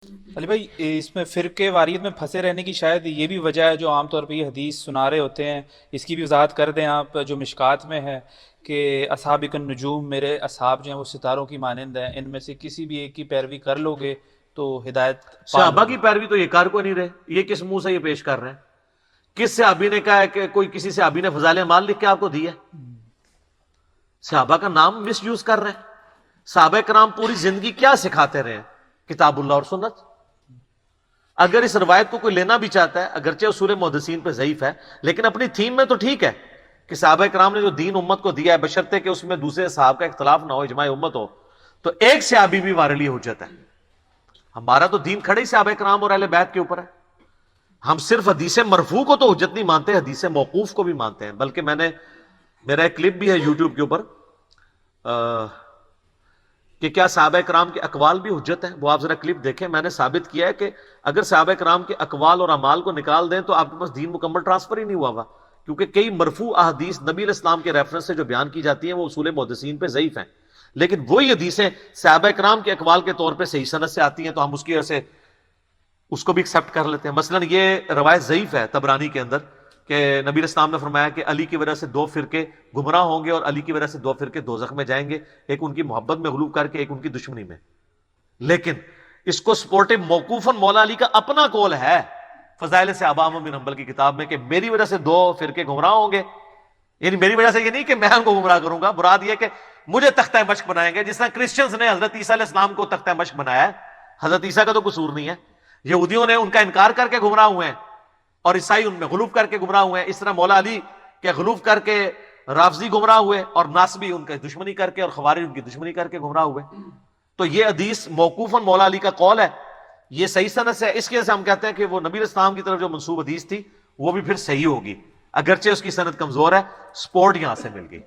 علی بھائی، اس میں فرقے واریت میں پھنسے رہنے کی شاید یہ بھی وجہ ہے جو عام طور پہ یہ حدیث سنا رہے ہوتے ہیں، اس کی بھی وضاحت کر دیں آپ، جو مشکات میں ہے کہ اصحاب النجوم، میرے اصحاب جو ہیں وہ ستاروں کی مانند ہیں، ان میں سے کسی بھی ایک کی پیروی کر لو گے تو ہدایت پا لو صحابہ گے۔ کی پیروی تو یہ کر کو نہیں رہے، یہ کس منہ سے یہ پیش کر رہے ہیں؟ کس صحابی نے کہا ہے کہ کوئی کسی صحابی نے فضائل اعمال لکھ کے آپ کو دی ہے؟ صحابہ کا نام مس یوز کر رہے ہیں۔ صحابہ کرام پوری زندگی کیا سکھاتے رہے ہیں؟ کتاب اللہ اور سنت۔ اگر اس روایت کو کوئی لینا بھی چاہتا ہے، اگرچہ اصول محدثین پہ ضعیف ہے، لیکن اپنی تھیم میں تو ٹھیک ہے کہ صحابہ کرام نے جو دین امت کو دیا ہے، بشرطے کہ اس میں دوسرے صحابہ کا اختلاف نہ ہو، اجماع امت ہو، تو ایک صحابی بھی ہمارے لیے حجت ہے۔ ہمارا تو دین کھڑے ہی صحابہ کرام اور اہل بیت کے اوپر ہے۔ ہم صرف حدیث مرفوع کو تو حجت نہیں مانتے، حدیث موقوف کو بھی مانتے ہیں۔ بلکہ میرا ایک کلپ بھی ہے یوٹیوب کے اوپر کہ کیا صحابہ کرام کے اقوال بھی حجت ہیں، وہ آپ ذرا کلپ دیکھیں۔ میں نے ثابت کیا ہے کہ اگر صحابہ کرام کے اقوال اور اعمال کو نکال دیں تو آپ کے پاس دین مکمل ٹرانسفر ہی نہیں ہوا ہوا، کیونکہ کئی مرفوع احادیث نبی علیہ السلام کے ریفرنس سے جو بیان کی جاتی ہیں وہ اصول محدثین پہ ضعیف ہیں، لیکن وہی حدیثیں صحابہ کرام کے اقوال کے طور پہ صحیح سند سے آتی ہیں تو ہم اس کی وجہ سے اس کو بھی ایکسپٹ کر لیتے ہیں۔ مثلا یہ روایت ضعیف ہے طبرانی کے اندر کہ نبی اسلام نے فرمایا کہ علی کی وجہ سے دو فرقے گمراہ ہوں گے اور علی کی وجہ سے دو فرقے دوزخ میں جائیں گے، ایک ان کی محبت میں غلو کر کے، ایک ان کی دشمنی میں۔ لیکن اس کو سپورٹو موقوفاً مولا علی کا اپنا قول ہے فضائل صحابہ احمد بن حنبل کی کتاب میں کہ میری وجہ سے دو فرقے گمراہ ہوں گے، یعنی میری وجہ سے یہ نہیں کہ میں ان کو گمراہ کروں گا، مراد یہ کہ مجھے تختہ مشق بنائیں گے، جس طرح کرسچنز نے حضرت عیسیٰ علیہ السلام کو تختہ مشق بنایا ہے۔ حضرت عیسیٰ کا تو قصور نہیں ہے، یہودیوں نے ان کا انکار کر کے گمراہ ہوئے ہیں اور عیسائی ان میں غلوف کر کے گمراہ ہوئے ہیں۔ اس طرح مولا علی کے غلوف کر کے رافضی گمراہ ہوئے اور ناصبی ان کا دشمنی کر کے اور خوارج ان کی دشمنی کر کے گمراہ ہوئے۔ تو یہ حدیث موقوفاً مولا علی کا قول ہے، یہ صحیح سند سے ہے۔ اس کی وجہ سے ہم کہتے ہیں کہ وہ نبی علیہ السلام کی طرف جو منسوب حدیث تھی وہ بھی پھر صحیح ہوگی، اگرچہ اس کی سند کمزور ہے، سپورٹ یہاں سے مل گئی۔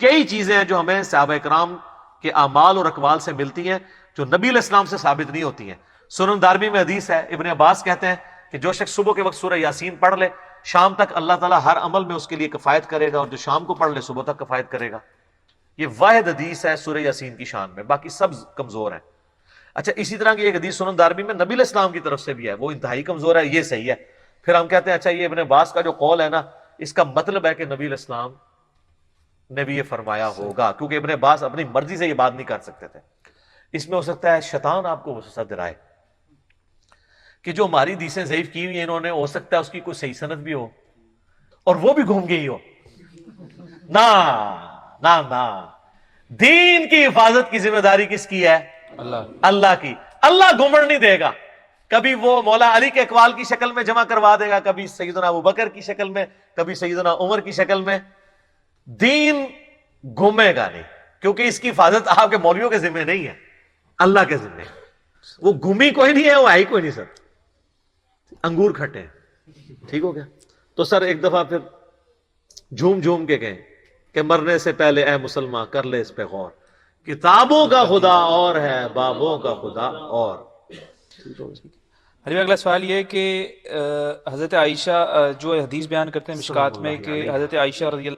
کئی چیزیں ہیں جو ہمیں صحابہ کرام کے اعمال اور اقوال سے ملتی ہیں جو نبی علیہ السلام سے ثابت نہیں ہوتی ہیں۔ سنن دارمی میں حدیث ہے، ابن عباس کہتے ہیں کہ جو شخص صبح کے وقت سورہ یاسین پڑھ لے، شام تک اللہ تعالیٰ ہر عمل میں اس کے لیے کفایت کرے گا، اور جو شام کو پڑھ لے صبح تک کفایت کرے گا۔ یہ واحد حدیث ہے سورہ یاسین کی شان میں، باقی سب کمزور ہیں۔ اچھا، اسی طرح کی ایک حدیث سنن دارمی میں نبی علیہ السلام کی طرف سے بھی ہے، وہ انتہائی کمزور ہے، یہ صحیح ہے۔ پھر ہم کہتے ہیں اچھا یہ ابن عباس کا جو قول ہے نا، اس کا مطلب ہے کہ نبی علیہ السلام نے بھی یہ فرمایا ہوگا، کیونکہ ابن عباس اپنی مرضی سے یہ بات نہیں کر سکتے تھے۔ اس میں ہو سکتا ہے شیطان آپ کو وسوسہ دلائے کہ جو ہماری حدیثیں ضعیف کی ہوئی ہیں انہوں نے، ہو سکتا ہے اس کی کوئی صحیح سند بھی ہو اور وہ بھی گھوم گئی ہو۔ نہ نہ نہ، دین کی حفاظت کی ذمہ داری کس کی ہے؟ اللہ۔ اللہ کی۔ اللہ گھمڑ نہیں دے گا، کبھی وہ مولا علی کے اقوال کی شکل میں جمع کروا دے گا، کبھی سیدنا ابوبکر کی شکل میں، کبھی سیدنا عمر کی شکل میں۔ دین گھومے گا نہیں، کیونکہ اس کی حفاظت آپ کے مولویوں کے ذمہ نہیں ہے، اللہ کے ذمہ ہے۔ وہ گھومی کوئی نہیں ہے، وہ آئی کوئی نہیں۔ سر انگور کھٹے ہیں، ٹھیک ہو گیا؟ تو سر ایک دفعہ پھر جھوم جھوم کے گئے کہ مرنے سے پہلے اے مسلمان کر لے اس پہ غور، کتابوں کا خدا اور ہے، بابوں کا خدا اور۔ علی بھائی، اگلا سوال یہ ہے کہ حضرت عائشہ جو حدیث بیان کرتے ہیں مشکات میں کہ حضرت عائشہ رضی اللہ